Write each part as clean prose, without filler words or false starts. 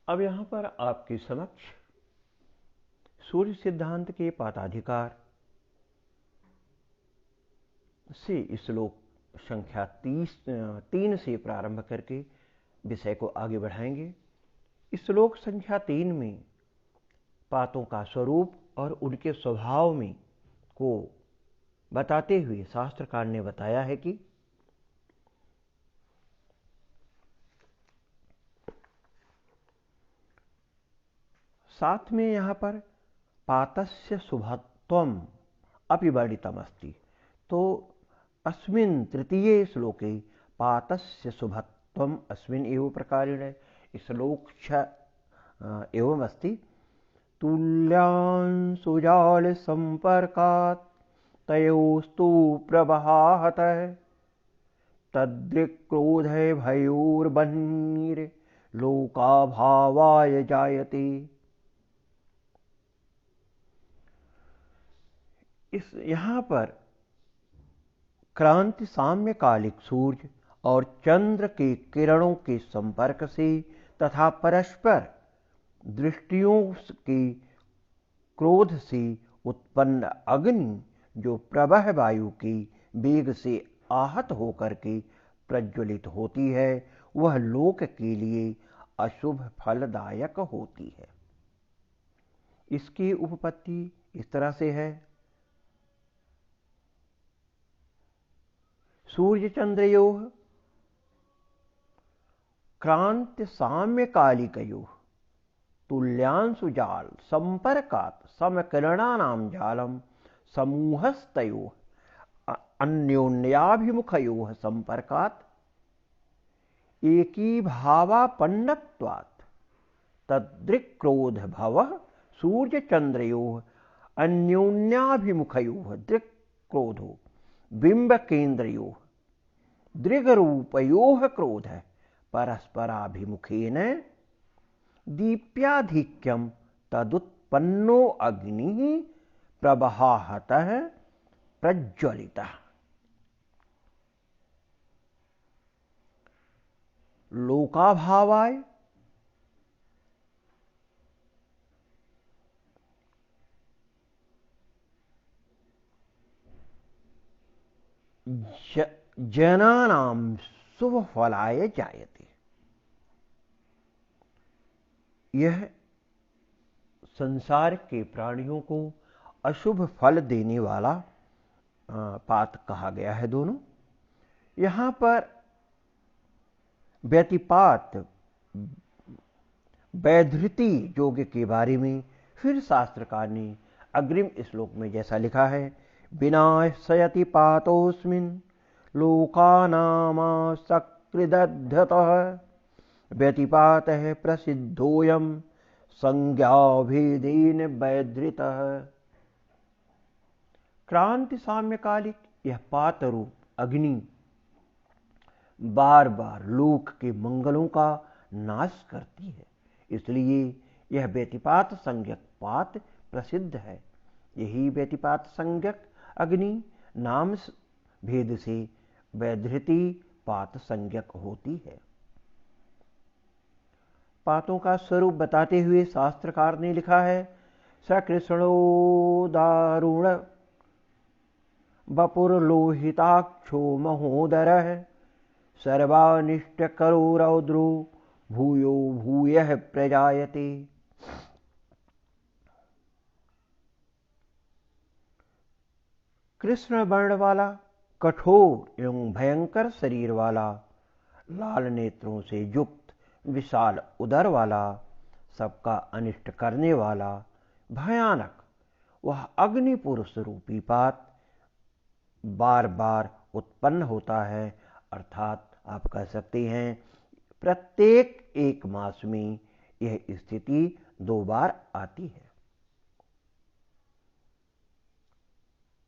अब यहां पर आपके समक्ष सूर्य सिद्धांत के पाताधिकार से श्लोक संख्या 3 से प्रारंभ करके विषय को आगे बढ़ाएंगे। श्लोक संख्या 3 में पातों का स्वरूप और उनके स्वभाव में को बताते हुए शास्त्रकार ने बताया है कि साथ में यहां पर पातस्य शुभत्वम अपिवर्णितमस्ति। तो अस्मिन् तृतीये श्लोके पातस्य शुभत्वम अस्मिन् एव प्रकारेण श्लोक 6 एवं अस्ति। तुल्यांशुजाल संपर्कात् तयोस्तु प्रवहाहतः तद्रिक्रोधे भयोर्बन्निर् लोकाभावाय जायते। इस यहां पर क्रांति साम्यकालिक सूर्य और चंद्र के किरणों के संपर्क से तथा परस्पर दृष्टियों के क्रोध से उत्पन्न अग्नि जो प्रवाह वायु की वेग से आहत होकर के प्रज्वलित होती है, वह लोक के लिए अशुभ फलदायक होती है। इसकी उपपत्ति इस तरह से है। सूर्य चंद्रयोः क्रांति साम्यकालिकयोः तुल्यांशुजाल संपर्कात् समकिरणानां जालम समूहस्तयोः अन्योन्याभिमुखयोः संपर्कात् एकीभावापन्नत्वात् तद्दृक्क्रोध भवः सूर्यचंद्रयोः अन्योन्याभिमुखयोः दृक्क्रोधो बिंबकेन्द्रयोः दृगरूपयोः क्रोधः परस्पराभिमुखेन दीप्याधिक्यम तदुत्पन्नो अग्निः प्रवहाहतः प्रज्वलितः। लोकाभावाय जनानां शुभ फलाय जायते। यह संसार के प्राणियों को अशुभ फल देने वाला पात कहा गया है। दोनों यहां पर व्यतिपात वैधृति योग के बारे में फिर शास्त्रकार ने अग्रिम श्लोक में जैसा लिखा है, विनाशयति पातोऽस्मिन् लोकानामासकृदध्यतः व्यतिपातः प्रसिद्धोऽयं संज्ञाभेदेन वैधृतः। क्रांति साम्यकालिक यह पात रूप अग्नि बार बार लोक के मंगलों का नाश करती है, इसलिए यह व्यतिपात संज्ञक पात प्रसिद्ध है। यही व्यतिपात संज्ञक अग्नि नाम भेद से वैधृति पात संज्ञक होती है। पातों का स्वरूप बताते हुए शास्त्रकार ने लिखा है, सकृष्णो दारुण वपुर्लोहिताक्षो महोदरः सर्वानिष्टकरो रौद्रो भूयो भूयः प्रजायते। कृष्ण वर्ण वाला कठोर एवं भयंकर शरीर वाला, लाल नेत्रों से युक्त विशाल उदर वाला, सबका अनिष्ट करने वाला, भयानक वह अग्नि पुरुष रूपी पात बार बार उत्पन्न होता है। अर्थात आप कह सकते हैं प्रत्येक एक मास में यह स्थिति 2 बार आती है।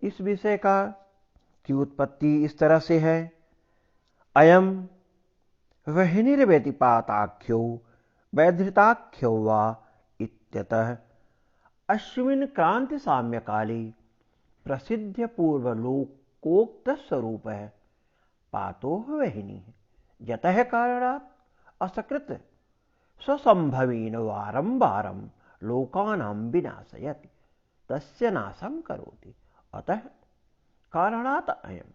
इस विषय की उत्पत्ति इस तरह से है, अयम वह्निर्व्यतिपाताख्यो वैधृताख्यो वा इत्यतः अस्मिन् क्रांति साम्यकाले प्रसिद्ध पूर्वलोकोक्त स्वरूप है पातो वह्नि यतः कारणात् असकृत स्वसंभवेन वारं वारं लोकानां विनाशयति तस्य नाशं करोति। अतः कारणात् अयम्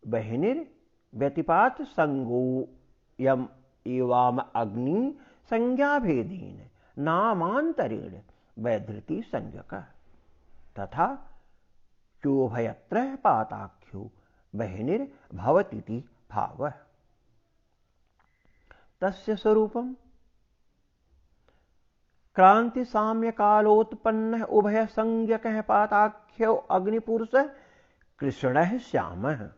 बहिर्व्यतिपात संगोऽयम् एवाम अग्नि संज्ञाभेदेन नामांतरेण वैधृति संज्ञकः तथा चोभयत्रः पाताख्यो बहिर्भवतीति भावः। तस्य स्वरूपम् क्रांति साम्य कालोत्पन्नः उभय संज्ञकः पाताख्यो अग्निपुरुषः कृष्णः श्यामः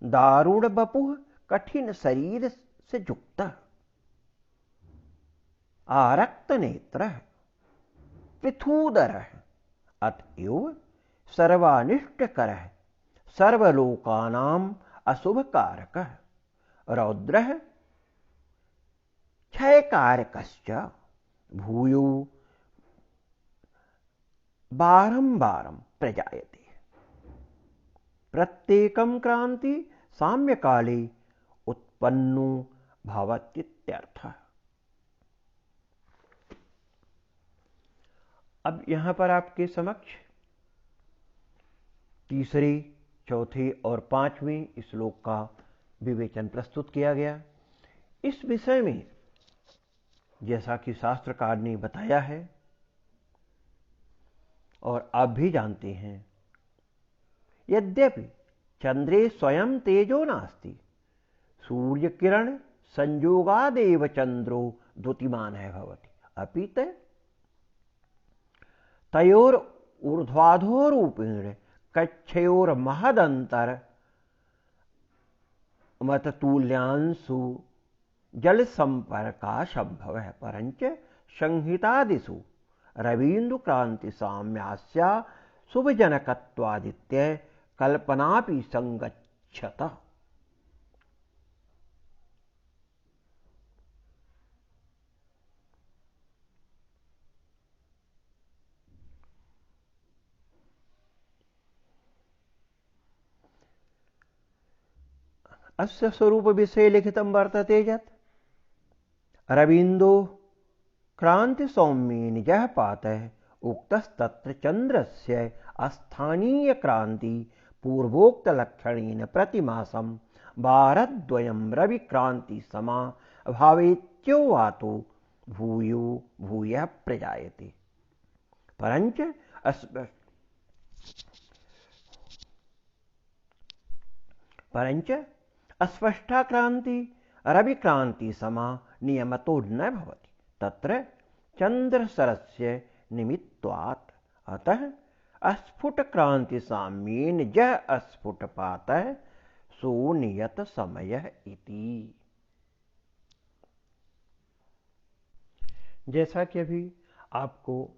दारुण बपुः कठिन शरीर से युक्तः आरक्त नेत्रः पृथूदरः अतएव सर्वानिष्टकरः सर्वलोकानां अशुभकारकः रौद्रः क्षयकारकश्च भूयो बारंबारं प्रजायते प्रत्येकं क्रांति साम्यकाले उत्पन्नो भवतीत्यर्थः। अब यहां पर आपके समक्ष तीसरे, चौथे और पांचवें श्लोक का विवेचन प्रस्तुत किया गया। इस विषय में जैसा कि शास्त्रकार ने बताया है और आप भी जानते हैं, यद्यपि चंद्रे स्वयं तेजो नास्ति सूर्य किरण संयोगादेव चंद्रो द्युतिमानः भवति अपित तयोर ऊर्ध्वाधो रूपेण कक्षयोर महदंतर मततुल्यांशु जल संपर्का संभव है परंच संहितादिषु रवीन्द्र क्रांति साम्यास्या शुभजनकत्वादित्य कल्पनापि संगच्छत। अस्य स्वरूप विषये लिखितं वर्तते यत् रवीन्दो क्रांति सौम्ये निजः पातः उक्तस्तत्र चंद्रस्य अस्थानीय क्रांति पूर्वोक्त लक्षणेन प्रतिमासं वारद्वयं रवि क्रांति समा भावेत्योवातो भूयो भूयः प्रजायते परंच अस्पष्टा क्रांति रवि क्रांति समा नियमतो न भवति तत्र चंद्रसरस्य निमित्वात् अतः अस्फुट क्रांति साम्येन जः अस्फुटपातः सो नियत समयः इति। जैसा कि अभी आपको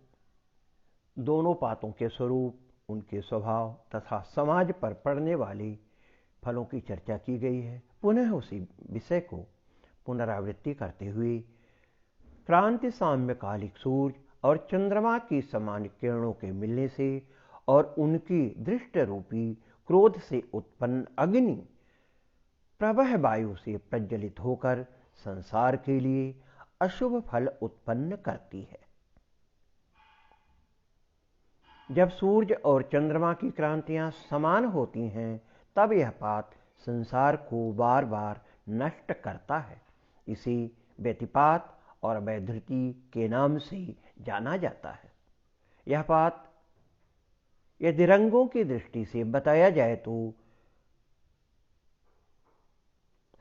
दोनों पातों के स्वरूप, उनके स्वभाव तथा समाज पर पड़ने वाले फलों की चर्चा की गई है, पुनः उसी विषय को पुनरावृत्ति करते हुए क्रांति साम्यकालिक सूर्य और चंद्रमा की समान किरणों के मिलने से और उनकी दृष्ट रूपी क्रोध से उत्पन्न अग्नि प्रवह वायु से प्रज्वलित होकर संसार के लिए अशुभ फल उत्पन्न करती है। जब सूर्य और चंद्रमा की क्रांतियां समान होती हैं तब यह पात संसार को बार बार नष्ट करता है। इसे व्यतिपात और वैधृति के नाम से जाना जाता है। यह पात यदि रंगों की दृष्टि से बताया जाए तो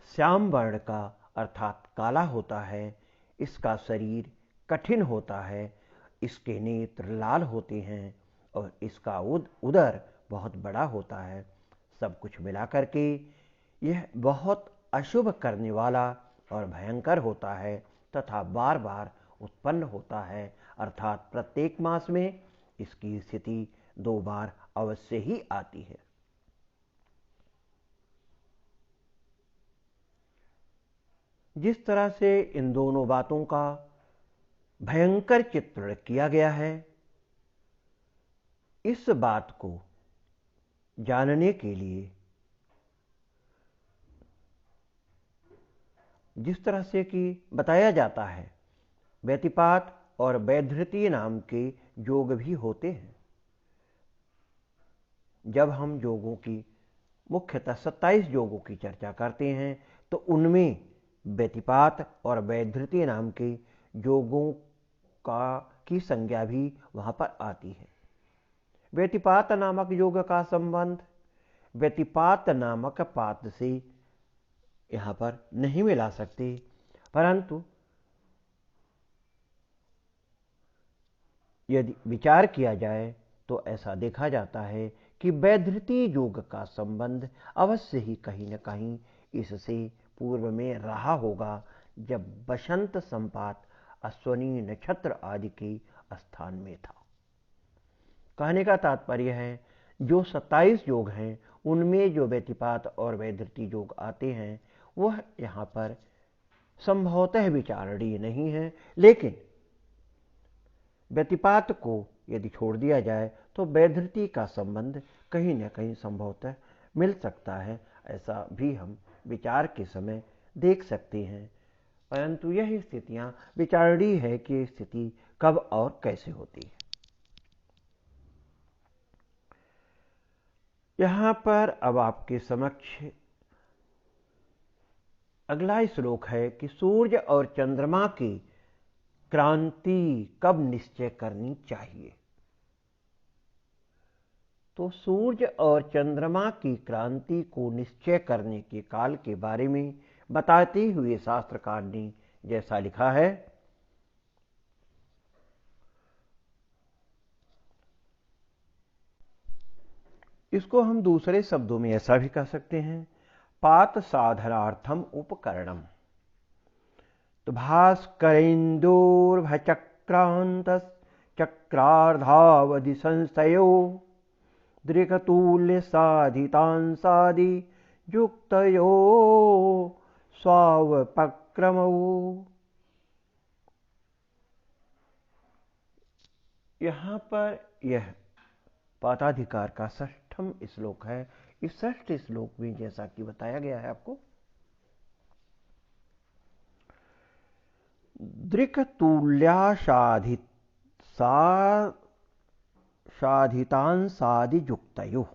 श्याम वर्ण का अर्थात काला होता है, इसका शरीर कठिन होता है, इसके नेत्र लाल होते हैं और इसका उदर बहुत बड़ा होता है। सब कुछ मिलाकर के यह बहुत अशुभ करने वाला और भयंकर होता है तथा बार बार उत्पन्न होता है, अर्थात प्रत्येक मास में इसकी स्थिति 2 बार अवश्य ही आती है। जिस तरह से इन दोनों बातों का भयंकर चित्रण किया गया है, इस बात को जानने के लिए जिस तरह से कि बताया जाता है, व्यतिपात और वैधृति नाम के योग भी होते हैं। जब हम योगों की मुख्यतः 27 योगों की चर्चा करते हैं तो उनमें व्यतिपात और वैधृति नाम के योगों की संज्ञा भी वहां पर आती है। व्यतिपात नामक योग का संबंध व्यतिपात नामक पात से यहां पर नहीं मिला सकते, परंतु यदि विचार किया जाए तो ऐसा देखा जाता है कि वैधृति योग का संबंध अवश्य ही कहीं न कहीं इससे पूर्व में रहा होगा, जब बसंत संपात अश्वनी नक्षत्र आदि के स्थान में था। कहने का तात्पर्य है, जो 27 योग हैं उनमें जो व्यतिपात और वैधृति योग आते हैं वह यहाँ पर संभवतः विचारणीय नहीं है, लेकिन व्यतिपात को यदि छोड़ दिया जाए तो वैधृति का संबंध कहीं न कहीं संभवतः मिल सकता है। ऐसा भी हम विचार के समय देख सकते हैं, परंतु यह स्थितियां विचारणीय है कि स्थिति कब और कैसे होती है। यहां पर अब आपके समक्ष अगला श्लोक है कि सूर्य और चंद्रमा की क्रांति कब निश्चय करनी चाहिए। तो सूर्य और चंद्रमा की क्रांति को निश्चय करने के काल के बारे में बताते हुए शास्त्रकार ने जैसा लिखा है, इसको हम दूसरे शब्दों में ऐसा भी कह सकते हैं, पात साधनार्थम उपकरणम। तो भास्करेन्दुर्भचक्रांत चक्रार्धावधि संस्थयो दृक्तुल्य साधितांसादि युक्तयो स्वावपक्रमो। यहां पर यह पाताधिकार का 6वां श्लोक है। इस 6वें श्लोक में जैसा कि बताया गया है आपको, साधितांसादियुक्तयोः,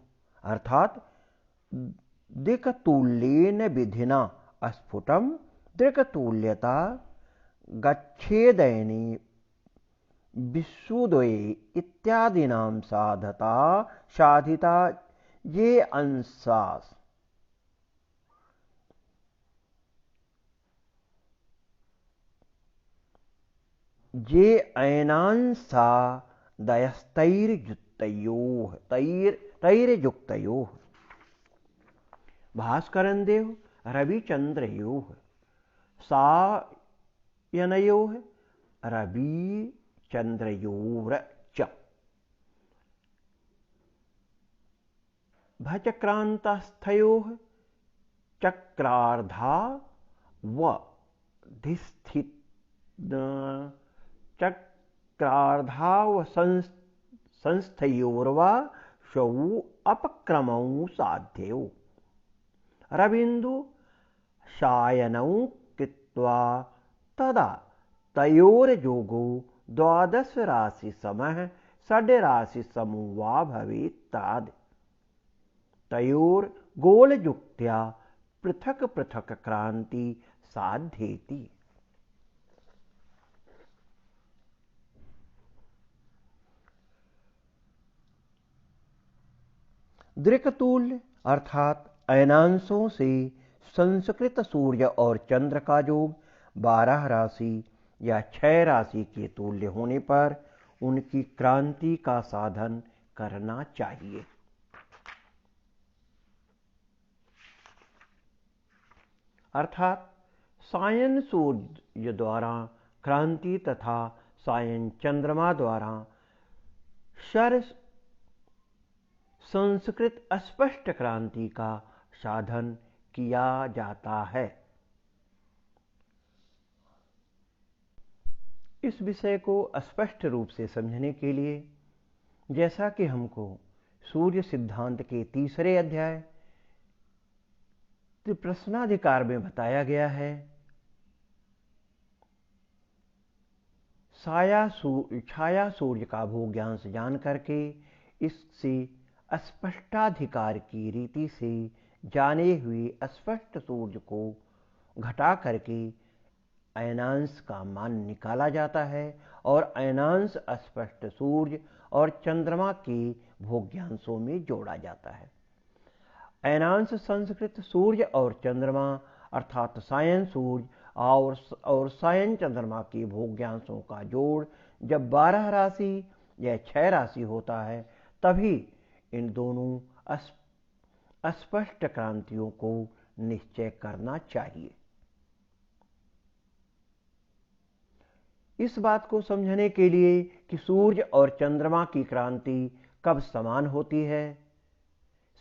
अर्थात दृक्तुल्येन विधिना स्फुटम दृक्तुल्यता गच्छेदयने विशुद्वये इत्यादिनां साधिता ये अंशास। ये ऐनांसादयस्तैर्युक्तयोः भास्करन्देव रविचंद्रयोः सायनयोः रविचंद्रयोर्च भचक्रांतस्थयोः चक्रार्धा वधिस्थित चक्रार्धाव संस्थयोर्वा शौ अपक्रमौ साध्यौ रविन्दु शायनौ कृत्वा तदा तयोर्योगो 12 राशि समः 6 राशि समूह भवेत् ताद तयोर गोलयुक्त्या पृथक पृथक क्रांति साध्येति। दृक्तुल्य अर्थात अयनांशों से संस्कृत सूर्य और चंद्र का योग 12 राशि या 6 राशि के तुल्य होने पर उनकी क्रांति का साधन करना चाहिए। अर्थात सायन सूर्य द्वारा क्रांति तथा सायन चंद्रमा द्वारा शर संस्कृत स्पष्ट क्रांति का साधन किया जाता है। इस विषय को स्पष्ट रूप से समझने के लिए जैसा कि हमको सूर्य सिद्धांत के 3रे अध्याय त्रिप्रश्नाधिकार में बताया गया है, छाया सूर्य का भोग्यांश जान करके इससे स्पष्टाधिकार की रीति से जाने हुए स्पष्ट सूर्य को घटा करके अयनांश का मान निकाला जाता है और अयनांश स्पष्ट सूर्य और चंद्रमा के भोग्यांशों में जोड़ा जाता है। अयनांश संस्कृत सूर्य और चंद्रमा अर्थात सायन सूर्य और सायन चंद्रमा के भोग्यांशों का जोड़ जब 12 राशि या 6 राशि होता है तभी इन दोनों अस्पष्ट क्रांतियों को निश्चय करना चाहिए। इस बात को समझने के लिए कि सूर्य और चंद्रमा की क्रांति कब समान होती है,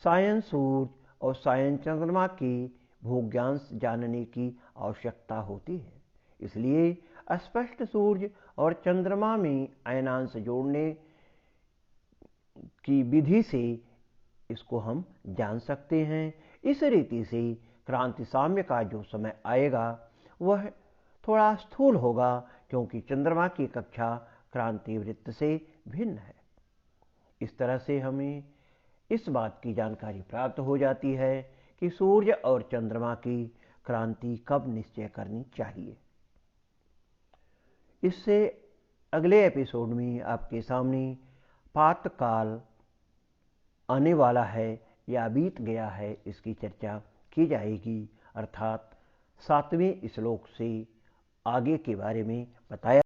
सायन सूर्य और सायन चंद्रमा के भोग्यांश जानने की आवश्यकता होती है। इसलिए स्पष्ट सूर्य और चंद्रमा में अयनांश जोड़ने की विधि से इसको हम जान सकते हैं। इस रीति से क्रांति साम्य का जो समय आएगा वह थोड़ा स्थूल होगा, क्योंकि चंद्रमा की कक्षा क्रांति वृत्त से भिन्न है। इस तरह से हमें इस बात की जानकारी प्राप्त हो जाती है कि सूर्य और चंद्रमा की क्रांति कब निश्चय करनी चाहिए। इससे अगले एपिसोड में आपके सामने पातकाल आने वाला है या बीत गया है, इसकी चर्चा की जाएगी, अर्थात 7वें श्लोक से आगे के बारे में बताया